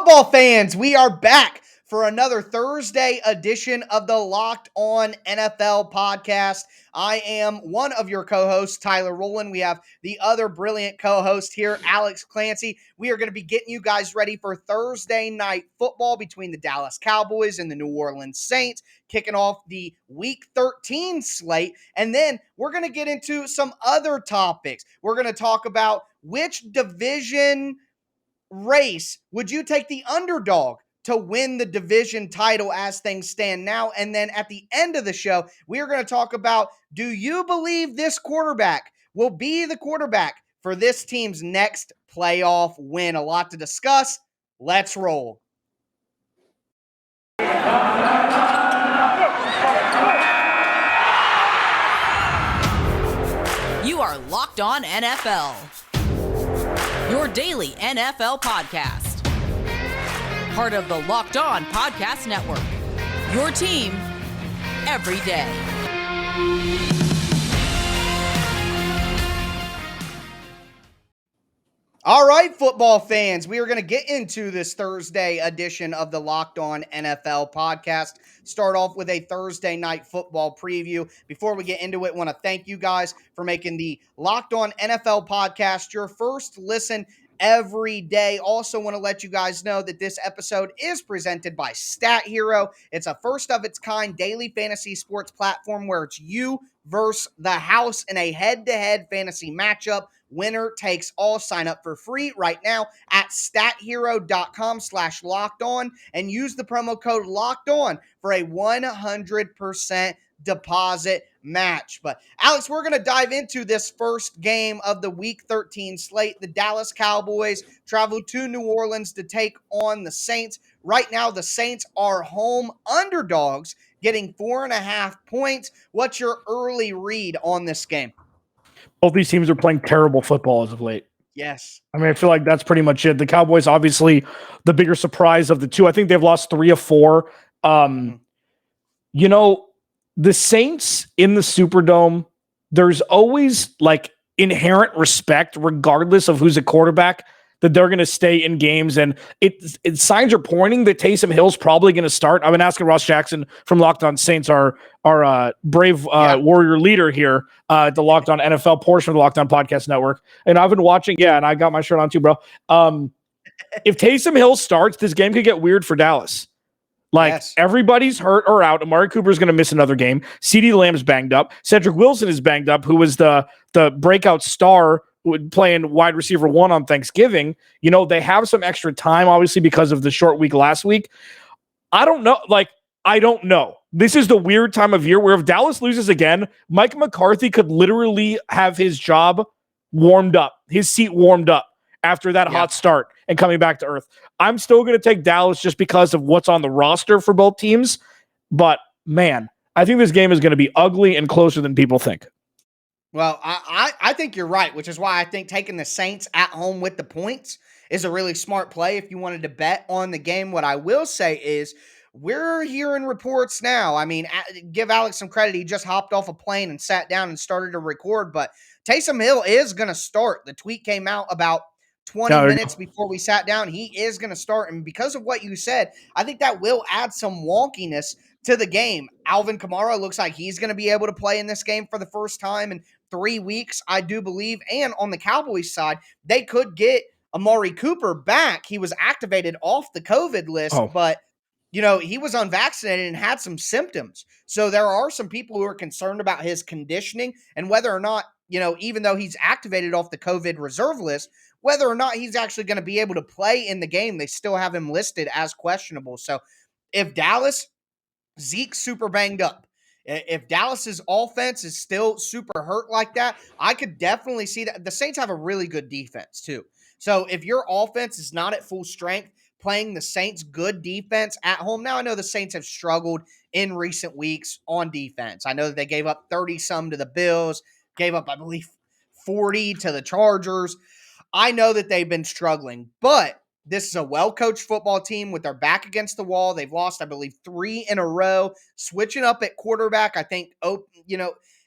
Football fans, we are back for another Thursday edition of the Locked On NFL podcast. I am one of your co-hosts, Tyler Rowland. We have the other brilliant co-host here, Alex Clancy. We are going to be getting you guys ready for Thursday night football between the Dallas Cowboys and the New Orleans Saints, kicking off the Week 13 slate. And then we're going to get into some other topics. We're going to talk about which division race would you take the underdog to win the division title as things stand now. And then at the end of the show, we are going to talk about, do you believe this quarterback will be the quarterback for this team's next playoff win? A lot to discuss. Let's roll. You are Locked On NFL, your daily NFL podcast. Part of the Locked On Podcast Network, your team every day. All right, football fans, we are going to get into this Thursday edition of the Locked On NFL podcast. Start off with a Thursday night football preview. Before we get into it, I want to thank you guys for making the Locked On NFL podcast your first listen every day. Also want to let you guys know that this episode is presented by StatHero. It's a first of its kind daily fantasy sports platform where it's you versus the house in a head-to-head fantasy matchup. Winner takes all. Sign up for free right now at stathero.com/lockedon and use the promo code LOCKEDON for a 100% deposit match. But Alex, we're going to dive into this first game of the Week 13 slate. The Dallas Cowboys travel to New Orleans to take on the Saints. Right now, the Saints are home underdogs, getting 4.5 points. What's your early read on this game? Both these teams are playing terrible football as of late. Yes. I mean, I feel like that's pretty much it. The Cowboys, obviously, the bigger surprise of the two. I think they've lost 3 of 4. You know, the Saints in the Superdome, there's always like inherent respect, regardless of who's a quarterback, that they're going to stay in games. And it signs are pointing that Taysom Hill's probably going to start. I've been asking Ross Jackson from Locked On Saints, our brave warrior leader here at the Locked On NFL portion of the Locked On Podcast Network. And I've been watching, and I got my shirt on too, bro. If Taysom Hill starts, this game could get weird for Dallas. Everybody's hurt or out. Amari Cooper is going to miss another game. CeeDee Lamb's banged up. Cedric Wilson is banged up, who was the breakout star playing wide receiver 1 on Thanksgiving. You know, they have some extra time, obviously, because of the short week last week. I don't know. I don't know. This is the weird time of year where if Dallas loses again, Mike McCarthy could literally have his job warmed up, his seat warmed up after that hot start and coming back to earth. I'm still going to take Dallas just because of what's on the roster for both teams. But, man, I think this game is going to be ugly and closer than people think. Well, I think you're right, which is why I think taking the Saints at home with the points is a really smart play if you wanted to bet on the game. What I will say is we're hearing reports now. I mean, give Alex some credit. He just hopped off a plane and sat down and started to record, but Taysom Hill is going to start. The tweet came out about 20 minutes before we sat down. He is going to start, and because of what you said, I think that will add some wonkiness to the game. Alvin Kamara looks like he's going to be able to play in this game for the first time in 3 weeks, I do believe. And on the Cowboys side, they could get Amari Cooper back. He was activated off the COVID list, but you know, he was unvaccinated and had some symptoms. So there are some people who are concerned about his conditioning and whether or not, you know, even though he's activated off the COVID reserve list, whether or not he's actually going to be able to play in the game. They still have him listed as questionable. So if Dallas, Zeke's super banged up, if Dallas's offense is still super hurt like that, I could definitely see that. The Saints have a really good defense too. So if your offense is not at full strength, playing the Saints' good defense at home. Now, I know the Saints have struggled in recent weeks on defense. I know that they gave up 30-some to the Bills, gave up, I believe, 40 to the Chargers. I know that they've been struggling, but this is a well-coached football team with their back against the wall. They've lost, I believe, 3 in a row. Switching up at quarterback, I think,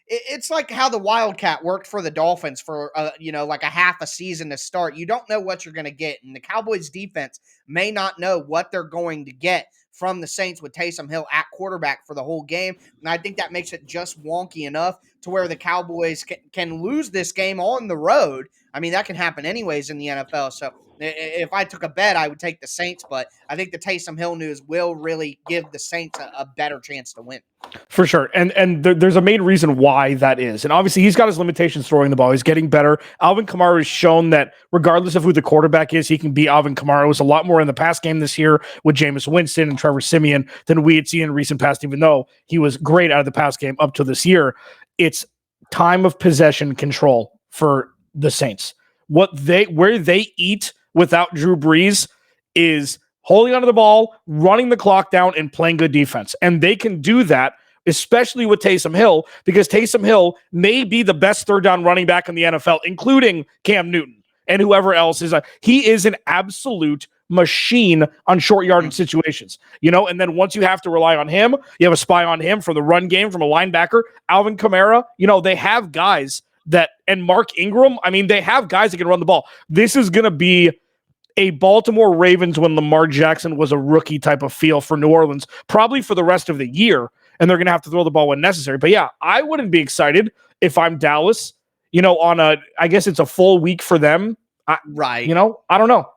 it's like how the Wildcat worked for the Dolphins for like a half a season to start. You don't know what you're going to get, and the Cowboys defense may not know what they're going to get from the Saints with Taysom Hill at quarterback for the whole game. And I think that makes it just wonky enough to where the Cowboys can lose this game on the road. I mean, that can happen anyways in the NFL. So if I took a bet, I would take the Saints, but I think the Taysom Hill news will really give the Saints a better chance to win. For sure. And there's a main reason why that is. And obviously he's got his limitations throwing the ball. He's getting better. Alvin Kamara has shown that regardless of who the quarterback is, he can beat Alvin Kamara. It was a lot more in the pass game this year with Jameis Winston and Trevor Siemian than we had seen in recent past, even though he was great out of the pass game up to this year. It's time of possession control for the Saints. Where they eat without Drew Brees is holding onto the ball, running the clock down, and playing good defense. And they can do that, especially with Taysom Hill, because Taysom Hill may be the best third down running back in the NFL, including Cam Newton and whoever else is. He is an absolute machine on short yardage situations, and then once you have to rely on him, you have a spy on him for the run game from a linebacker, Alvin Kamara, they have guys and Mark Ingram, they have guys that can run the ball. This is going to be a Baltimore Ravens when Lamar Jackson was a rookie type of feel for New Orleans, probably for the rest of the year, and they're going to have to throw the ball when necessary. But yeah, I wouldn't be excited if I'm Dallas, I guess it's a full week for them. Right. I don't know.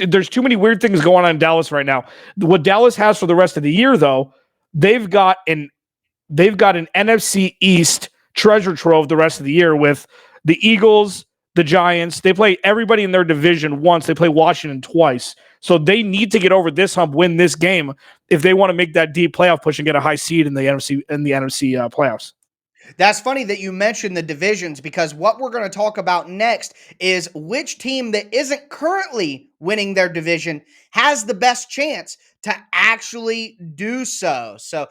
There's too many weird things going on in Dallas right now. What Dallas has for the rest of the year, though, they've got an NFC East treasure trove the rest of the year with the Eagles, the Giants. They play everybody in their division once. They play Washington twice. So they need to get over this hump, win this game if they want to make that deep playoff push and get a high seed in the NFC playoffs. That's funny that you mentioned the divisions, because what we're going to talk about next is which team that isn't currently winning their division has the best chance to actually do so. So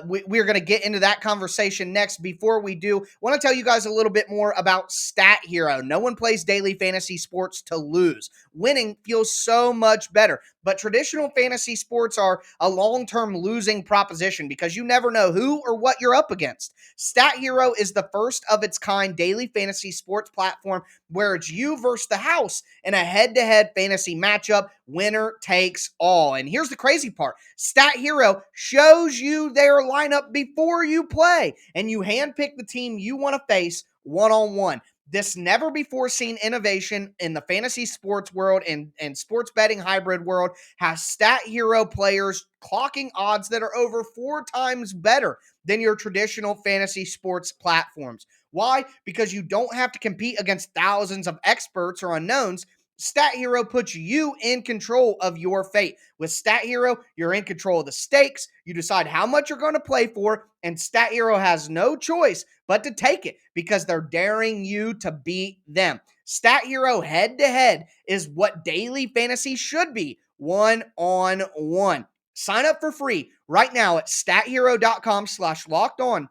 we're going to get into that conversation next. Before we do, I want to tell you guys a little bit more about StatHero. No one plays daily fantasy sports to lose. Winning feels so much better, but traditional fantasy sports are a long-term losing proposition because you never know who or what you're up against. StatHero is the first of its kind daily fantasy sports platform where it's you versus the house in a head-to-head fantasy matchup. Winner takes all. And here's the crazy part. StatHero shows you their lineup before you play, and you handpick the team you want to face one-on-one. This never-before-seen innovation in the fantasy sports world and sports betting hybrid world has StatHero players clocking odds that are over 4 times better than your traditional fantasy sports platforms. Why? Because you don't have to compete against thousands of experts or unknowns. StatHero puts you in control of your fate. With StatHero, you're in control of the stakes. You decide how much you're going to play for, and StatHero has no choice but to take it because they're daring you to beat them. StatHero head-to-head is what daily fantasy should be, one-on-one. Sign up for free right now at stathero.com/lockedon.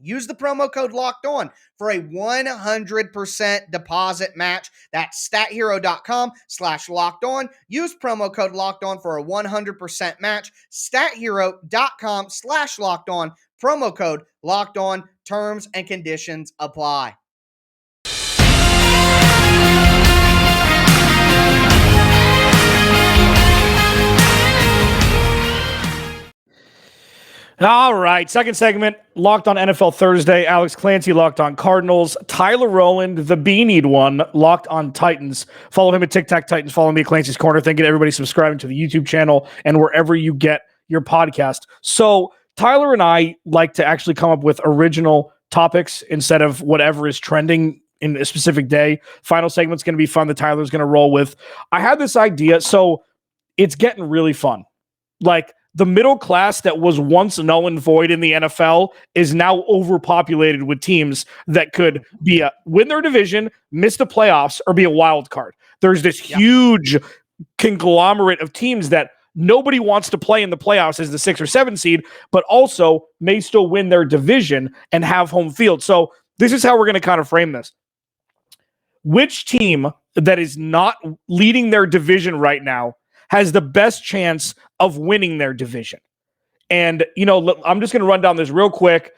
Use the promo code Locked On for a 100% deposit match. That's stathero.com/locked on. Use promo code Locked On for a 100% match. Stathero.com/locked on. Promo code Locked On. Terms and conditions apply. All right, second segment, Locked On NFL Thursday. Alex Clancy, Locked On Cardinals. Tyler Rowland, the beanied one, Locked On Titans. Follow him at Tic Tac Titans. Follow me at Clancy's Corner. Thank you to everybody subscribing to the YouTube channel and wherever you get your podcast. So Tyler and I like to actually come up with original topics instead of whatever is trending in a specific day. Final segment's going to be fun that Tyler's going to roll with. I had this idea, so it's getting really fun. Like, the middle class that was once null and void in the NFL is now overpopulated with teams that could be win their division, miss the playoffs, or be a wild card. There's this huge conglomerate of teams that nobody wants to play in the playoffs as the 6 or 7 seed, but also may still win their division and have home field. So this is how we're going to kind of frame this. Which team that is not leading their division right now has the best chance of winning their division? And, I'm just going to run down this real quick.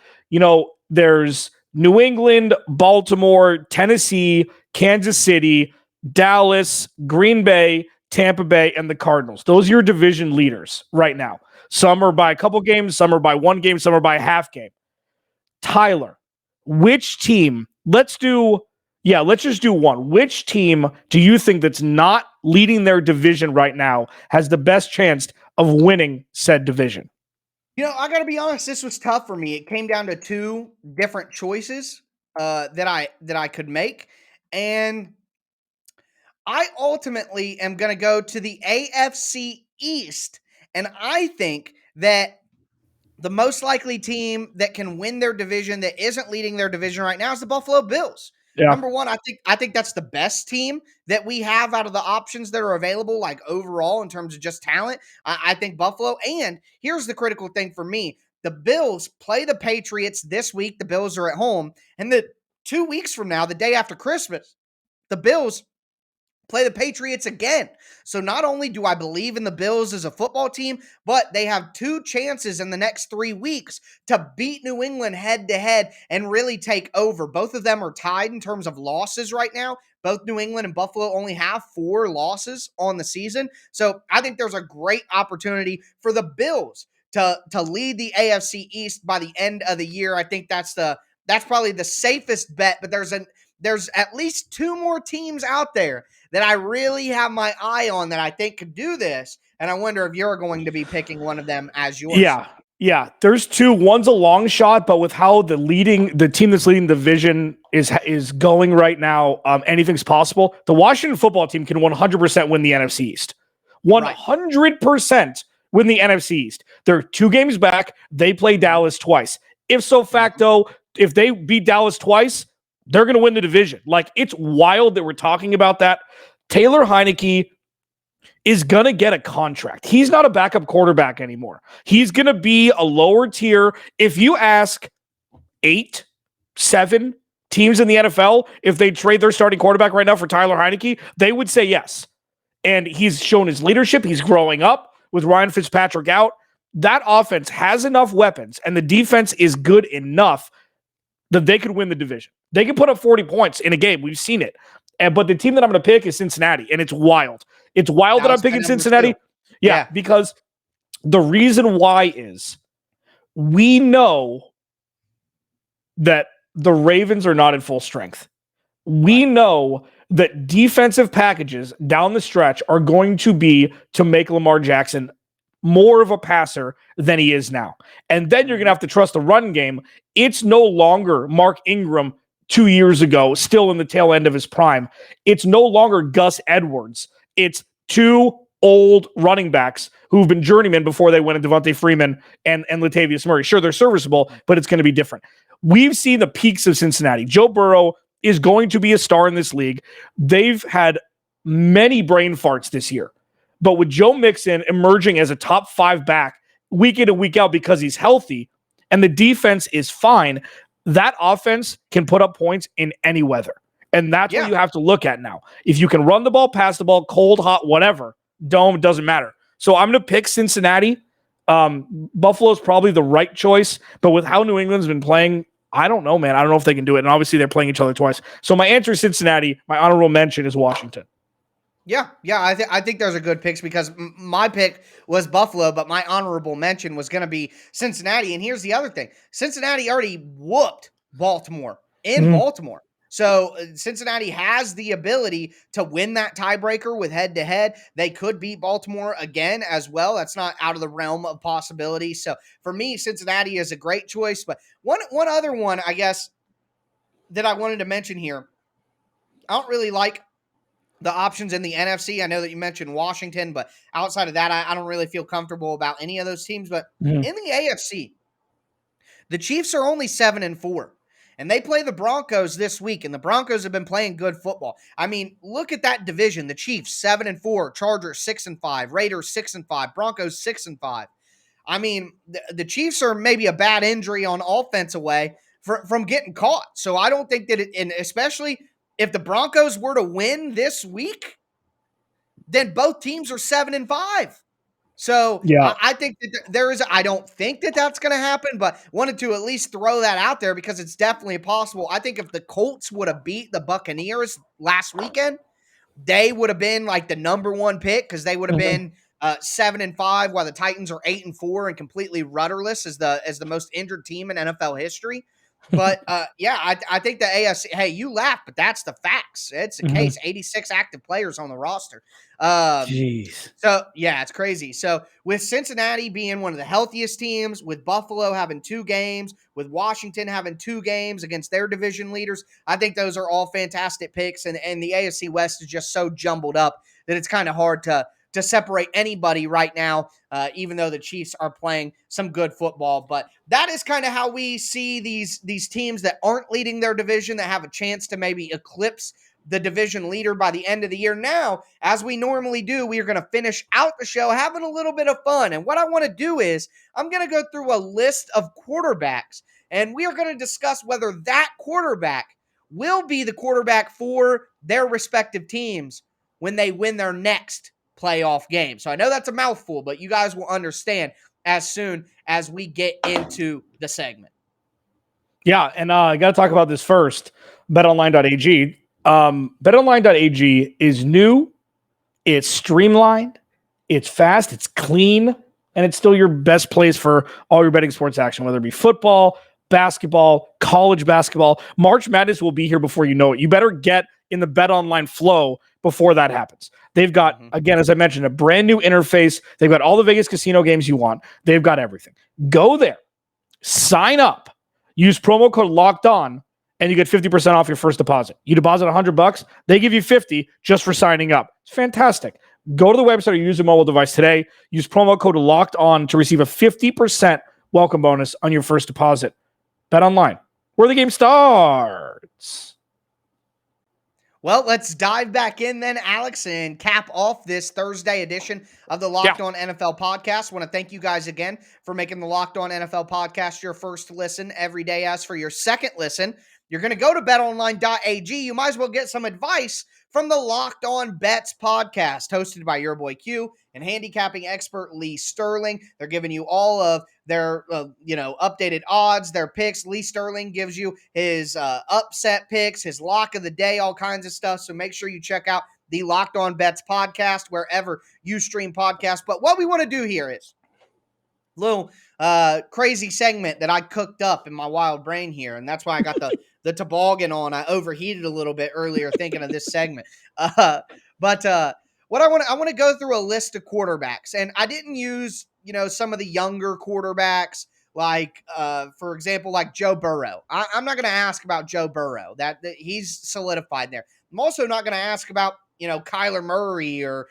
there's New England, Baltimore, Tennessee, Kansas City, Dallas, Green Bay, Tampa Bay, and the Cardinals. Those are your division leaders right now. Some are by a couple games, some are by one game, some are by a half game. Tyler, which team, let's just do one. Which team do you think that's not leading their division right now has the best chance of winning said division? I got to be honest, this was tough for me. It came down to two different choices that I could make, and I ultimately am going to go to the AFC East, and I think that the most likely team that can win their division that isn't leading their division right now is the Buffalo Bills. Yeah. Number one, I think that's the best team that we have out of the options that are available, like overall in terms of just talent. I think Buffalo. And here's the critical thing for me: the Bills play the Patriots this week. The Bills are at home, and 2 weeks from now, the day after Christmas, the Bills play the Patriots again. So not only do I believe in the Bills as a football team, but they have two chances in the next 3 weeks to beat New England head to head and really take over. Both of them are tied in terms of losses right now. Both New England and Buffalo only have 4 losses on the season. So I think there's a great opportunity for the Bills to lead the AFC East by the end of the year. I think that's probably the safest bet, but there's at least 2 more teams out there that I really have my eye on that I think could do this. And I wonder if you're going to be picking one of them as yours. Yeah. There's 2. One's a long shot, but with how the team that's leading the division is going right now, anything's possible. The Washington football team can 100% win the NFC East. 100% win the NFC East. They're 2 games back. They play Dallas twice. If so facto, if they beat Dallas twice, they're going to win the division. Like, it's wild that we're talking about that. Taylor Heineke is going to get a contract. He's not a backup quarterback anymore. He's going to be a lower tier. If you ask 8, 7 teams in the NFL if they trade their starting quarterback right now for Tyler Heineke, they would say yes. And he's shown his leadership. He's growing up with Ryan Fitzpatrick out. That offense has enough weapons, and the defense is good enough that they could win the division. They can put up 40 points in a game. We've seen it. But the team that I'm going to pick is Cincinnati, and it's wild. It's wild that I'm picking Cincinnati. Yeah, because the reason why is we know that the Ravens are not in full strength. We know that defensive packages down the stretch are going to be to make Lamar Jackson more of a passer than he is now. And then you're going to have to trust the run game. It's no longer Mark Ingram 2 years ago, still in the tail end of his prime. It's no longer Gus Edwards. It's 2 old running backs who've been journeymen before they went to Devontae Freeman and Latavius Murray. Sure, they're serviceable, but it's going to be different. We've seen the peaks of Cincinnati. Joe Burrow is going to be a star in this league. They've had many brain farts this year. But with Joe Mixon emerging as a top 5 back week in and week out because he's healthy and the defense is fine, that offense can put up points in any weather. And that's what you have to look at now. If you can run the ball, pass the ball, cold, hot, whatever, dome, doesn't matter. So I'm going to pick Cincinnati. Buffalo's probably the right choice, but with how New England's been playing, I don't know, man. I don't know if they can do it. And obviously they're playing each other twice. So my answer is Cincinnati. My honorable mention is Washington. Yeah. I think those are good picks because my pick was Buffalo, but my honorable mention was going to be Cincinnati. And here's the other thing. Cincinnati already whooped Baltimore in Baltimore. So Cincinnati has the ability to win that tiebreaker with head-to-head. They could beat Baltimore again as well. That's not out of the realm of possibility. So for me, Cincinnati is a great choice. But one other one, I guess, that I wanted to mention here, I don't really like the options in the NFC. I know that you mentioned Washington, but outside of that, I don't really feel comfortable about any of those teams. But in the AFC, the Chiefs are only 7-4. And they play the Broncos this week, and the Broncos have been playing good football. I mean, look at that division. The Chiefs 7-4, Chargers 6-5, Raiders 6-5, Broncos 6-5. I mean, the Chiefs are maybe a bad injury on offense away from getting caught. So I don't think that and especially if the Broncos were to win this week, then both teams are 7-5. So Yeah. I think that I don't think that that's going to happen, but wanted to at least throw that out there because it's definitely possible. I think if the Colts would have beat the Buccaneers last weekend, they would have been like the number one pick because they would have Mhm. been 7-5, while the Titans are 8-4 and completely rudderless as the most injured team in NFL history. But yeah, I think the AFC. Hey, you laugh, but that's the facts. It's the Mhm. case. 86 active players on the roster. Um, Jeez. so yeah, it's crazy. So with Cincinnati being one of the healthiest teams, with Buffalo having 2 games, with Washington having 2 games against their division leaders, I think those are all fantastic picks. And the AFC West is just so jumbled up that it's kind of hard to separate anybody right now, even though the Chiefs are playing some good football. But that is kind of how we see these teams that aren't leading their division that have a chance to maybe eclipse the division leader by the end of the year. Now, as we normally do, we are going to finish out the show having a little bit of fun. And what I want to do is I'm going to go through a list of quarterbacks, and we are going to discuss whether that quarterback will be the quarterback for their respective teams when they win their next playoff game. So I know that's a mouthful, but you guys will understand as soon as we get into the segment. Yeah, and I got to talk about this first. BetOnline.ag. BetOnline.ag is new. It's streamlined. It's fast. It's clean, and it's still your best place for all your betting sports action, whether it be football, basketball, college basketball. March Madness will be here before you know it. You better get in the BetOnline flow before that happens. They've got, again, as I mentioned, a brand new interface. They've got all the Vegas casino games you want. They've got everything. Go there, sign up, use promo code Locked On, and you get 50% off your first deposit. You deposit $100, they give you 50 just for signing up. It's fantastic. Go to the website or use a mobile device today. Use promo code Locked On to receive a 50% welcome bonus on your first deposit. Bet online, where the game starts. Well, let's dive back in then, Alex, and cap off this Thursday edition of the Locked On NFL podcast. I want to thank you guys again for making the Locked On NFL podcast your first listen every day. As for your second listen, you're going to go to betonline.ag. You might as well get some advice from the Locked On Bets podcast, hosted by your boy Q and handicapping expert Lee Sterling. They're giving you all of their updated odds, their picks. Lee Sterling gives you his upset picks, his lock of the day, all kinds of stuff. So make sure you check out the Locked On Bets podcast wherever you stream podcasts. But what we want to do here is little crazy segment that I cooked up in my wild brain here, and that's why I got the toboggan on. I overheated a little bit earlier thinking of this segment. But what I want to go through a list of quarterbacks, and I didn't use some of the younger quarterbacks like for example like Joe Burrow. I'm not going to ask about Joe Burrow. That he's solidified there. I'm also not going to ask about Kyler Murray or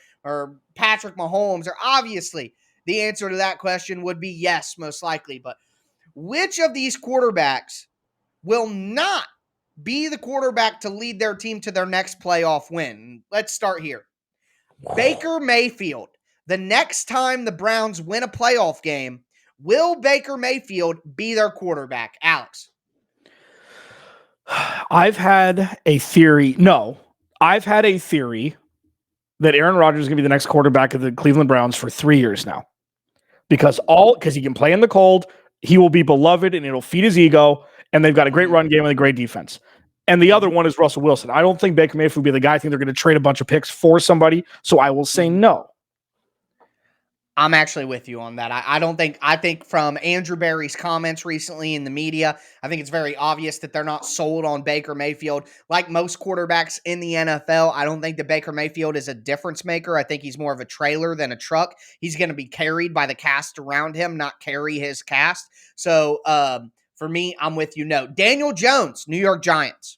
Patrick Mahomes, or obviously the answer to that question would be yes, most likely. But which of these quarterbacks will not be the quarterback to lead their team to their next playoff win? Let's start here. Baker Mayfield. The next time the Browns win a playoff game, will Baker Mayfield be their quarterback? Alex. I've had a theory. No, I've had a theory that Aaron Rodgers is going to be the next quarterback of the Cleveland Browns for 3 years now. Because he can play in the cold, he will be beloved, and it'll feed his ego, and they've got a great run game and a great defense. And the other one is Russell Wilson. I don't think Baker Mayfield will be the guy. I think they're going to trade a bunch of picks for somebody, so I will say no. I'm actually with you on that. I think from Andrew Berry's comments recently in the media, I think it's very obvious that they're not sold on Baker Mayfield. Like most quarterbacks in the NFL, I don't think that Baker Mayfield is a difference maker. I think he's more of a trailer than a truck. He's going to be carried by the cast around him, not carry his cast. So for me, I'm with you. No. Daniel Jones, New York Giants.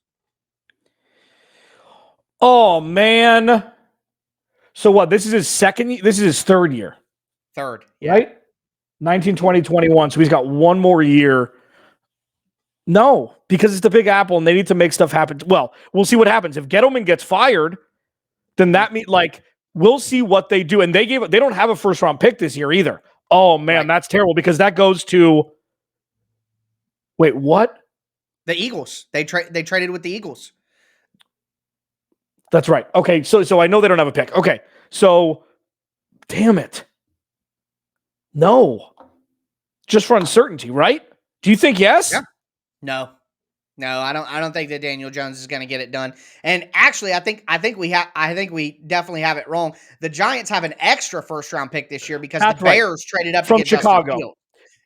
Oh, man. So what? This is his third year. Third, yeah. Right? 19, 20, 21. So he's got one more year. No, because it's the Big Apple and they need to make stuff happen. Well, we'll see what happens. If Gettleman gets fired, then that means we'll see what they do. And they don't have a first round pick this year either. Oh man, right. That's terrible because that goes to wait, what? The Eagles. They traded with the Eagles. That's right. Okay, so I know they don't have a pick. Okay, so damn it. No. Just for uncertainty, right? Do you think yes? Yeah. No. No, I don't think that Daniel Jones is going to get it done. And actually, I think we definitely have it wrong. The Giants have an extra first round pick this year because That's the right. Bears traded up to From get Chicago. Justin Fields.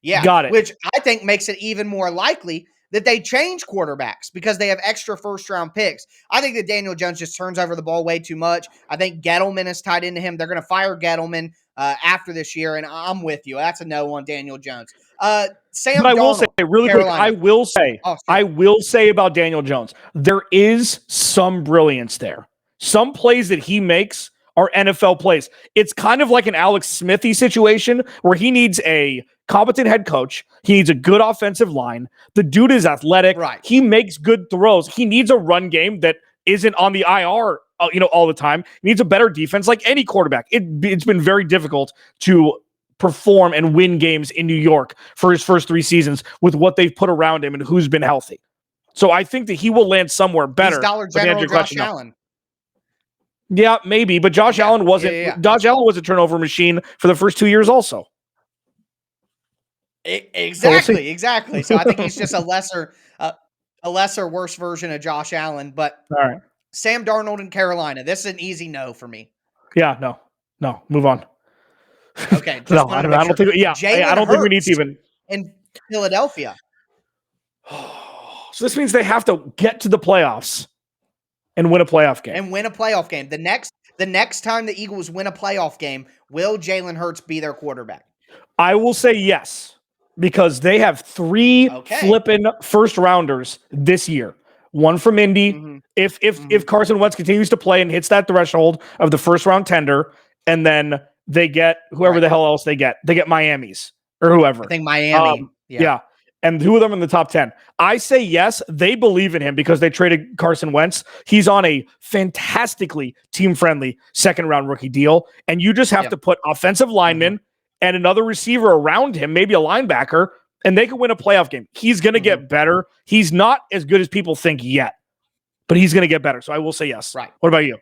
Yeah, Got it. which I think makes it even more likely that they change quarterbacks because they have extra first round picks. I think that Daniel Jones just turns over the ball way too much. I think Gettleman is tied into him. They're going to fire Gettleman after this year, and I'm with you. That's a no on Daniel Jones. Sam But I will Darnold, say really quick, Carolina. I will say about Daniel Jones, there is some brilliance there. Some plays that he makes are NFL plays. It's kind of like an Alex Smithy situation where he needs a competent head coach. He needs a good offensive line. The dude is athletic. Right. He makes good throws. He needs a run game that isn't on the IR, all the time. He needs a better defense like any quarterback. It's been very difficult to perform and win games in New York for his first 3 seasons with what they've put around him and who's been healthy. So I think that he will land somewhere better. He's Dollar General Josh Allen. Yeah, maybe, but Josh Allen wasn't. Yeah. Josh Allen was a turnover machine for the first 2 years also. Exactly. So I think he's just a lesser, worse version of Josh Allen. But all right, Sam Darnold in Carolina. This is an easy no for me. Yeah, no, move on. Okay, no, I don't think. Yeah, I don't think we need to even in Philadelphia. So this means they have to get to the playoffs and win a playoff game. The next time the Eagles win a playoff game, will Jalen Hurts be their quarterback? I will say yes, because they have 3 flipping first rounders this year. One from Indy. Mm-hmm. If Carson Wentz continues to play and hits that threshold of the first round tender, and then they get whoever the hell else they get Miami's or whoever. I think Miami. Yeah. And 2 of them in the top 10. I say yes. They believe in him because they traded Carson Wentz. He's on a fantastically team-friendly second-round rookie deal. And you just have to put offensive linemen and another receiver around him, maybe a linebacker, and they can win a playoff game. He's going to get better. He's not as good as people think yet, but he's going to get better. So I will say yes. Right. What about you?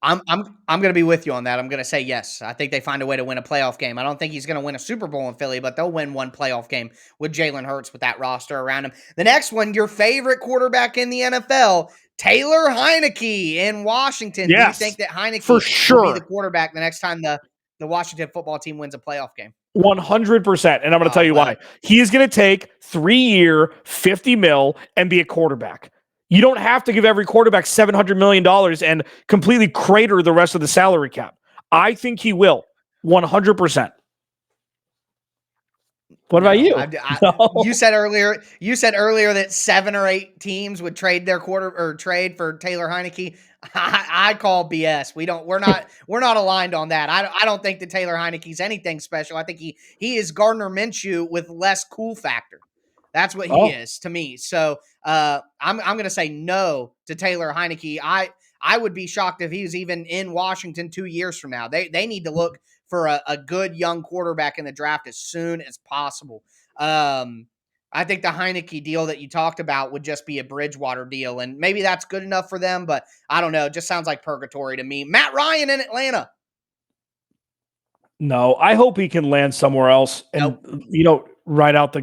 I'm going to be with you on that. I'm going to say yes. I think they find a way to win a playoff game. I don't think he's going to win a Super Bowl in Philly, but they'll win one playoff game with Jalen Hurts with that roster around him. The next one, your favorite quarterback in the NFL, Taylor Heinicke in Washington. Yes, do you think that Heinicke for sure will be the quarterback the next time the Washington football team wins a playoff game? 100%. And I'm going to tell you why. He is going to take 3-year, $50 million and be a quarterback. You don't have to give every quarterback $700 million and completely crater the rest of the salary cap. I think he will. 100%. What about you? You said earlier that 7 or 8 teams would trade their trade for Taylor Heinicke. I call BS. We're not aligned on that. I don't think that Taylor Heinicke's anything special. I think he is Gardner Minshew with less cool factor. That's what he is to me. So I'm going to say no to Taylor Heinicke. I would be shocked if he was even in Washington 2 years from now. They need to look for a good young quarterback in the draft as soon as possible. I think the Heinicke deal that you talked about would just be a Bridgewater deal, and maybe that's good enough for them, but I don't know. It just sounds like purgatory to me. Matt Ryan in Atlanta. No, I hope he can land somewhere else and, right out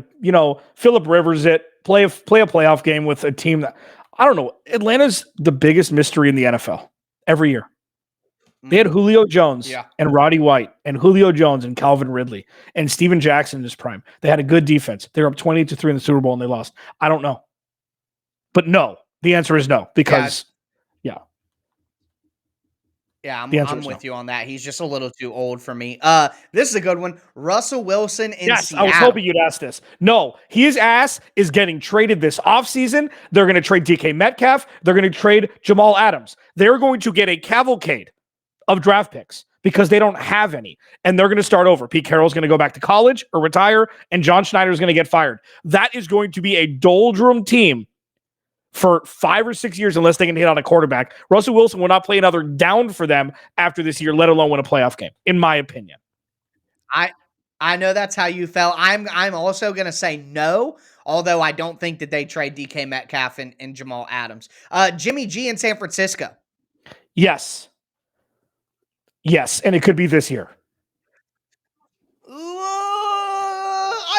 Phillip Rivers play a playoff game with a team that, I don't know. Atlanta's the biggest mystery in the NFL every year. They had Julio Jones and Roddy White and Julio Jones and Calvin Ridley and Steven Jackson in his prime. They had a good defense. They were up 20-3 in the Super Bowl and they lost. I don't know. But no, the answer is no, because I'm with you on that. He's just a little too old for me. This is a good one. Russell Wilson in Seattle. I was hoping you'd ask this. No, his ass is getting traded this offseason. They're going to trade DK Metcalf. They're going to trade Jamal Adams. They're going to get a cavalcade of draft picks because they don't have any. And they're going to start over. Pete Carroll's going to go back to college or retire, and John Schneider is going to get fired. That is going to be a doldrum team for 5 or 6 years unless they can hit on a quarterback. Russell Wilson will not play another down for them after this year, let alone win a playoff game, in my opinion. I know that's how you felt. I'm also going to say no, although I don't think that they trade DK Metcalf and Jamal Adams. Jimmy G in San Francisco. Yes, and it could be this year.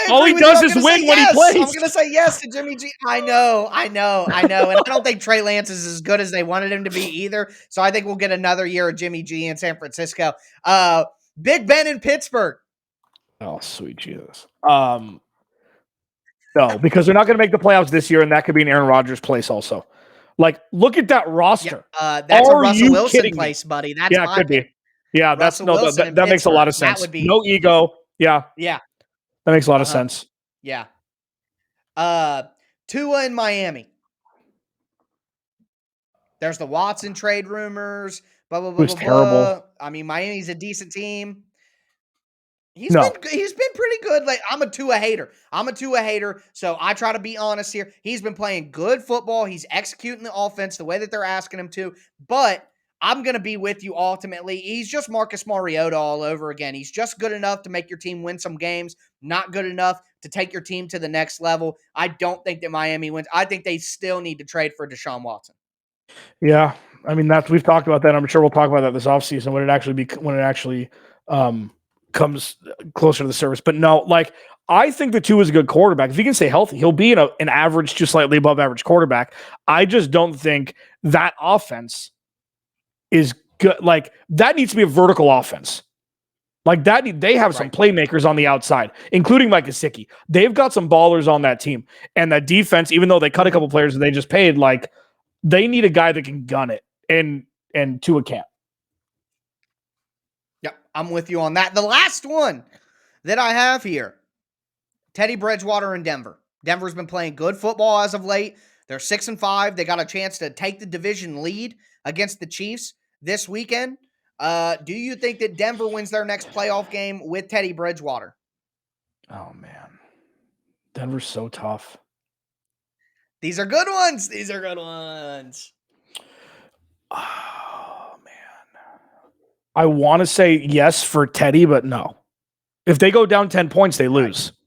I All agree he with you. does I'm is going to say win when he yes. I'm plays. going to say yes to Jimmy G. I know. And I don't think Trey Lance is as good as they wanted him to be either. So I think we'll get another year of Jimmy G in San Francisco. Big Ben in Pittsburgh. Oh, sweet Jesus. No, because they're not going to make the playoffs this year, and that could be an Aaron Rodgers place also. Like, look at that roster. That's a Are Russell you Wilson kidding me? place, buddy. That's Yeah, it my could pick. be. Yeah, Russell Wilson in that makes a lot Pittsburgh. of That sense. would be No ego. Yeah, yeah. that makes a lot of sense. Yeah. Tua in Miami. There's the Watson trade rumors. Blah blah It blah was blah blah. terrible. I mean, Miami's a decent team. He's No, been pretty good. Like I'm a Tua hater. So I try to be honest here. He's been playing good football. He's executing the offense the way that they're asking him to. But I'm gonna be with you ultimately. He's just Marcus Mariota all over again. He's just good enough to make your team win some games. Not good enough to take your team to the next level. I don't think that Miami wins. I think they still need to trade for Deshaun Watson. yeah. I mean, we've talked about that. I'm sure we'll talk about that this offseason when it actually comes closer to the surface. But no, like I think the Tua is a good quarterback. If he can stay healthy, he'll be an average to slightly above average quarterback. I just don't think that offense is good. Like that needs to be a vertical offense. Like that, they have some playmakers on the outside, including Mike Gesicki. They've got some ballers on that team, and that defense. Even though they cut a couple players that they just paid, like they need a guy that can gun it, and Tua can't. Yep, I'm with you on that. The last one that I have here, Teddy Bridgewater in Denver. Denver's been playing good football as of late. They're 6-5. They got a chance to take the division lead against the Chiefs this weekend. Do you think that Denver wins their next playoff game with Teddy Bridgewater? Oh man, Denver's so tough. These are good ones. Oh man, I want to say yes for Teddy, but no. If they go down 10 points, they lose. Right.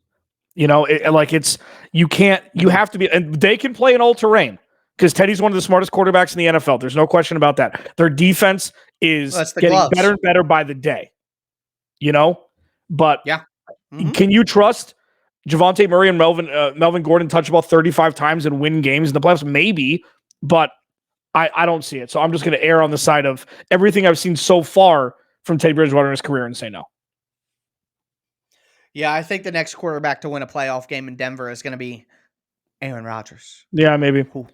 You know, you have to be, and they can play in all terrain because Teddy's one of the smartest quarterbacks in the NFL. There's no question about that. Their defense is getting better and better by the day, you know, but can you trust Javonte Murray and Melvin Gordon touch about 35 times and win games in the playoffs? Maybe, but I don't see it. So I'm just going to err on the side of everything I've seen so far from Teddy Bridgewater in his career and say no. Yeah, I think the next quarterback to win a playoff game in Denver is going to be Aaron Rodgers. Yeah, maybe. Ooh,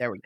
there we go.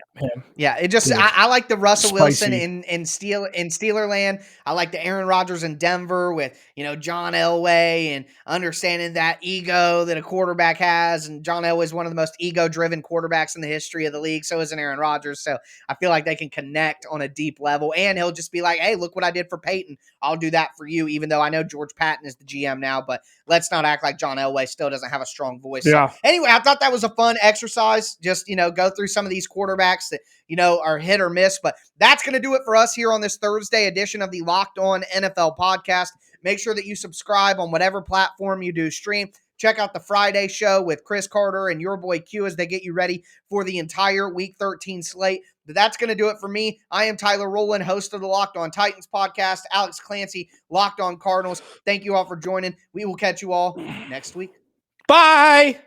Yeah, it just I like the Russell Wilson in Steeler land. I like the Aaron Rodgers in Denver with John Elway and understanding that ego that a quarterback has. And John Elway is one of the most ego-driven quarterbacks in the history of the league. So is Aaron Rodgers. So I feel like they can connect on a deep level. And he'll just be like, "Hey, look what I did for Peyton. I'll do that for you." Even though I know George Patton is the GM now, but let's not act like John Elway still doesn't have a strong voice. Yeah. So anyway, I thought that was a fun exercise. Just go through some of these quarterbacks that are hit or miss. But that's going to do it for us here on this Thursday edition of the Locked On NFL podcast. Make sure that you subscribe on whatever platform you do stream. Check out the Friday show with Chris Carter and your boy Q as they get you ready for the entire Week 13 slate. But that's going to do it for me. I am Tyler Rowland, host of the Locked On Titans podcast. Alex Clancy, Locked On Cardinals. Thank you all for joining. We will catch you all next week. Bye.